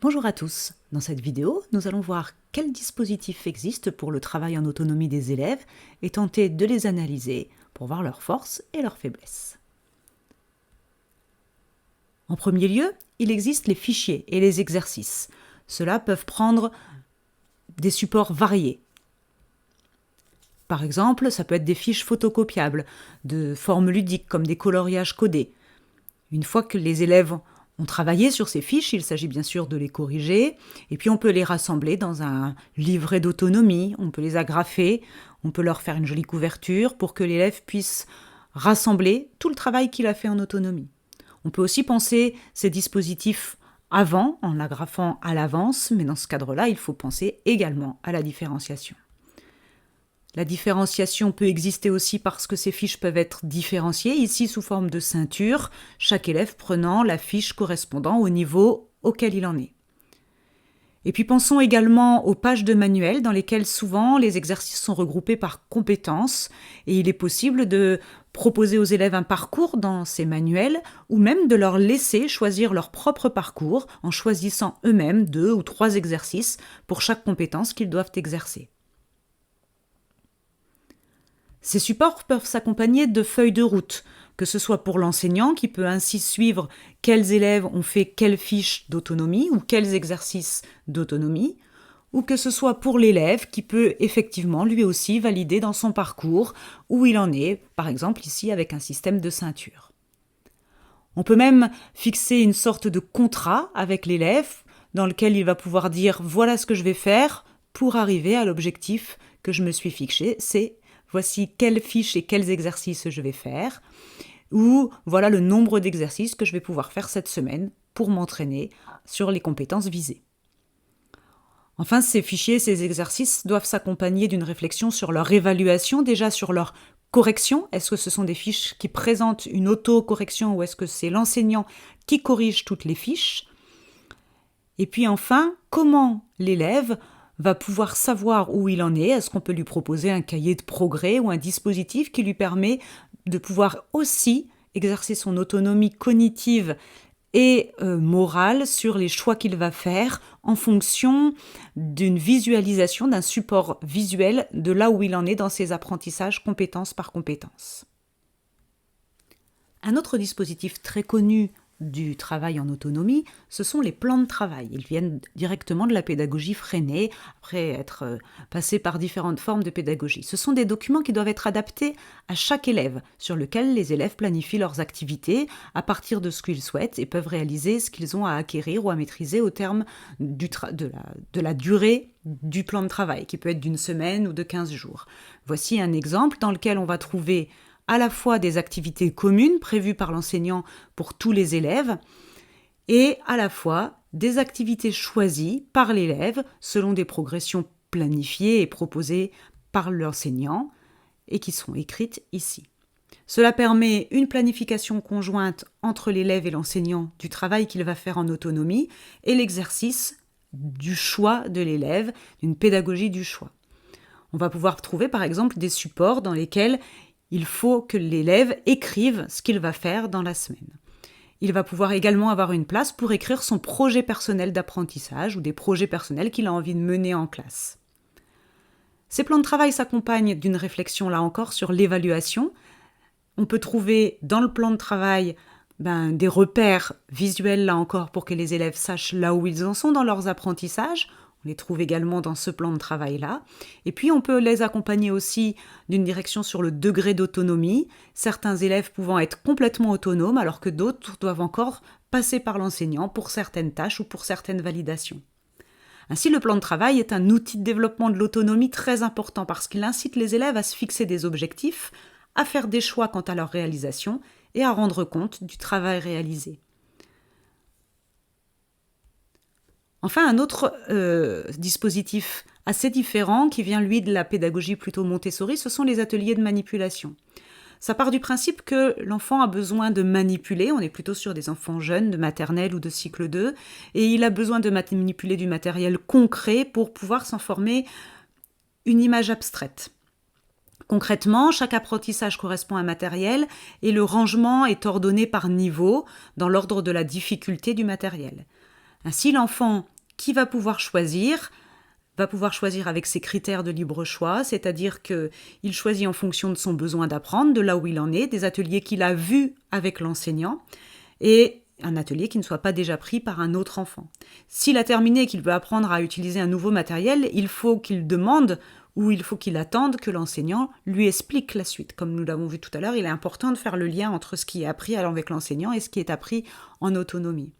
Bonjour à tous. Dans cette vidéo, nous allons voir quels dispositifs existent pour le travail en autonomie des élèves et tenter de les analyser pour voir leurs forces et leurs faiblesses. En premier lieu, il existe les fichiers et les exercices. Ceux-là peuvent prendre des supports variés. Par exemple, ça peut être des fiches photocopiables, de formes ludiques comme des coloriages codés. Une fois que les élèves ont travaillé sur ces fiches, il s'agit bien sûr de les corriger, et puis on peut les rassembler dans un livret d'autonomie, on peut les agrafer, on peut leur faire une jolie couverture pour que l'élève puisse rassembler tout le travail qu'il a fait en autonomie. On peut aussi penser ces dispositifs avant, en l'agrafant à l'avance, mais dans ce cadre-là, il faut penser également à la différenciation. La différenciation peut exister aussi parce que ces fiches peuvent être différenciées, ici sous forme de ceinture, chaque élève prenant la fiche correspondant au niveau auquel il en est. Et puis pensons également aux pages de manuels dans lesquelles souvent les exercices sont regroupés par compétences et il est possible de proposer aux élèves un parcours dans ces manuels ou même de leur laisser choisir leur propre parcours en choisissant eux-mêmes 2 ou 3 exercices pour chaque compétence qu'ils doivent exercer. Ces supports peuvent s'accompagner de feuilles de route, que ce soit pour l'enseignant qui peut ainsi suivre quels élèves ont fait quelles fiches d'autonomie ou quels exercices d'autonomie, ou que ce soit pour l'élève qui peut effectivement lui aussi valider dans son parcours où il en est, par exemple ici avec un système de ceinture. On peut même fixer une sorte de contrat avec l'élève dans lequel il va pouvoir dire « voilà ce que je vais faire pour arriver à l'objectif que je me suis fixé, c'est voici quelles fiches et quels exercices je vais faire, ou voilà le nombre d'exercices que je vais pouvoir faire cette semaine pour m'entraîner sur les compétences visées. » Enfin, ces fichiers, ces exercices doivent s'accompagner d'une réflexion sur leur évaluation, déjà sur leur correction. Est-ce que ce sont des fiches qui présentent une auto-correction ou est-ce que c'est l'enseignant qui corrige toutes les fiches? Et puis enfin, comment l'élève va pouvoir savoir où il en est? Est-ce qu'on peut lui proposer un cahier de progrès ou un dispositif qui lui permet de pouvoir aussi exercer son autonomie cognitive et morale sur les choix qu'il va faire en fonction d'une visualisation, d'un support visuel de là où il en est dans ses apprentissages compétence par compétence. Un autre dispositif très connu du travail en autonomie, ce sont les plans de travail. Ils viennent directement de la pédagogie freinée, après être passés par différentes formes de pédagogie. Ce sont des documents qui doivent être adaptés à chaque élève, sur lesquels les élèves planifient leurs activités à partir de ce qu'ils souhaitent et peuvent réaliser ce qu'ils ont à acquérir ou à maîtriser au terme de la durée du plan de travail, qui peut être d'une semaine ou de 15 jours. Voici un exemple dans lequel on va trouver à la fois des activités communes prévues par l'enseignant pour tous les élèves et à la fois des activités choisies par l'élève selon des progressions planifiées et proposées par l'enseignant et qui sont écrites ici. Cela permet une planification conjointe entre l'élève et l'enseignant du travail qu'il va faire en autonomie et l'exercice du choix de l'élève, d'une pédagogie du choix. On va pouvoir trouver par exemple des supports dans lesquels il faut que l'élève écrive ce qu'il va faire dans la semaine. Il va pouvoir également avoir une place pour écrire son projet personnel d'apprentissage ou des projets personnels qu'il a envie de mener en classe. Ces plans de travail s'accompagnent d'une réflexion là encore sur l'évaluation. On peut trouver dans le plan de travail des repères visuels là encore pour que les élèves sachent là où ils en sont dans leurs apprentissages. On les trouve également dans ce plan de travail-là. Et puis, on peut les accompagner aussi d'une direction sur le degré d'autonomie, certains élèves pouvant être complètement autonomes alors que d'autres doivent encore passer par l'enseignant pour certaines tâches ou pour certaines validations. Ainsi, le plan de travail est un outil de développement de l'autonomie très important parce qu'il incite les élèves à se fixer des objectifs, à faire des choix quant à leur réalisation et à rendre compte du travail réalisé. Enfin, un autre dispositif assez différent qui vient, lui, de la pédagogie plutôt Montessori, ce sont les ateliers de manipulation. Ça part du principe que l'enfant a besoin de manipuler, on est plutôt sur des enfants jeunes de maternelle ou de cycle 2, et il a besoin de manipuler du matériel concret pour pouvoir s'en former une image abstraite. Concrètement, chaque apprentissage correspond à un matériel et le rangement est ordonné par niveau dans l'ordre de la difficulté du matériel. Ainsi, l'enfant qui va pouvoir choisir avec ses critères de libre choix, c'est-à-dire qu'il choisit en fonction de son besoin d'apprendre, de là où il en est, des ateliers qu'il a vus avec l'enseignant, et un atelier qui ne soit pas déjà pris par un autre enfant. S'il a terminé et qu'il veut apprendre à utiliser un nouveau matériel, il faut qu'il demande ou il faut qu'il attende que l'enseignant lui explique la suite. Comme nous l'avons vu tout à l'heure, il est important de faire le lien entre ce qui est appris avec l'enseignant et ce qui est appris en autonomie.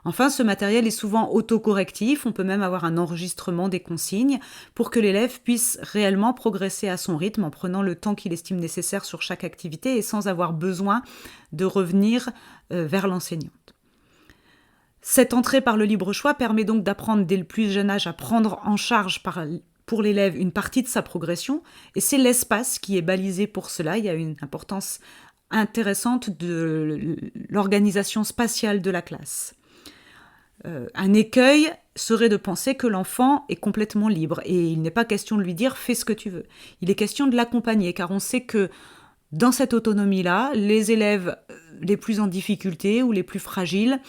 Enfin, ce matériel est souvent autocorrectif, on peut même avoir un enregistrement des consignes pour que l'élève puisse réellement progresser à son rythme en prenant le temps qu'il estime nécessaire sur chaque activité et sans avoir besoin de revenir vers l'enseignante. Cette entrée par le libre choix permet donc d'apprendre dès le plus jeune âge à prendre en charge pour l'élève une partie de sa progression, et c'est l'espace qui est balisé pour cela. Il y a une importance intéressante de l'organisation spatiale de la classe. Un écueil serait de penser que l'enfant est complètement libre et il n'est pas question de lui dire « fais ce que tu veux ». Il est question de l'accompagner car on sait que dans cette autonomie-là, les élèves les plus en difficulté ou les plus fragiles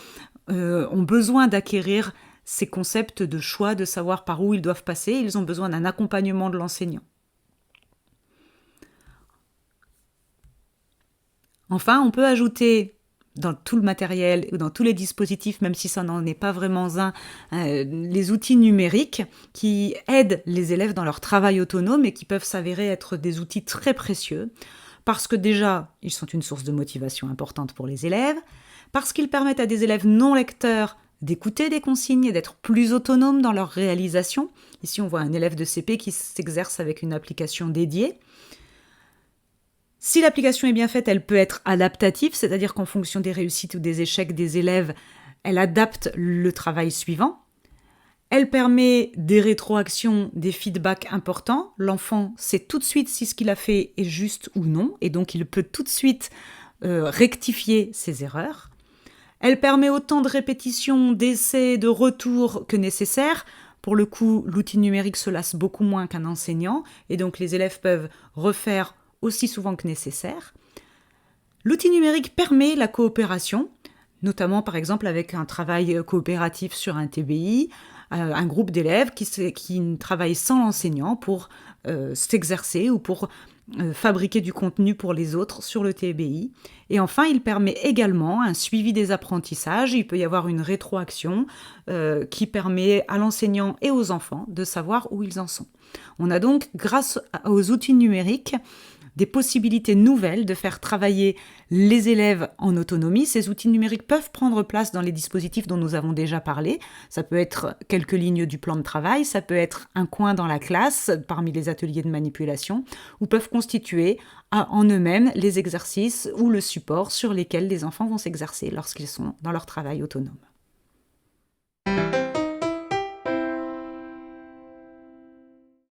ont besoin d'acquérir ces concepts de choix, de savoir par où ils doivent passer. Ils ont besoin d'un accompagnement de l'enseignant. Enfin, on peut ajouter dans tout le matériel ou dans tous les dispositifs, même si ça n'en est pas vraiment un, les outils numériques qui aident les élèves dans leur travail autonome et qui peuvent s'avérer être des outils très précieux parce que déjà, ils sont une source de motivation importante pour les élèves, parce qu'ils permettent à des élèves non lecteurs d'écouter des consignes et d'être plus autonomes dans leur réalisation. Ici, on voit un élève de CP qui s'exerce avec une application dédiée. Si l'application est bien faite, elle peut être adaptative, c'est-à-dire qu'en fonction des réussites ou des échecs des élèves, elle adapte le travail suivant. Elle permet des rétroactions, des feedbacks importants. L'enfant sait tout de suite si ce qu'il a fait est juste ou non, et donc il peut tout de suite rectifier ses erreurs. Elle permet autant de répétitions, d'essais, de retours que nécessaire. Pour le coup, l'outil numérique se lasse beaucoup moins qu'un enseignant, et donc les élèves peuvent refaire aussi souvent que nécessaire. L'outil numérique permet la coopération, notamment par exemple avec un travail coopératif sur un TBI, un groupe d'élèves qui travaillent sans l'enseignant pour s'exercer ou pour fabriquer du contenu pour les autres sur le TBI. Et enfin, il permet également un suivi des apprentissages. Il peut y avoir une rétroaction qui permet à l'enseignant et aux enfants de savoir où ils en sont. On a donc, grâce aux outils numériques, des possibilités nouvelles de faire travailler les élèves en autonomie. Ces outils numériques peuvent prendre place dans les dispositifs dont nous avons déjà parlé. Ça peut être quelques lignes du plan de travail, ça peut être un coin dans la classe parmi les ateliers de manipulation, ou peuvent constituer en eux-mêmes les exercices ou le support sur lesquels les enfants vont s'exercer lorsqu'ils sont dans leur travail autonome.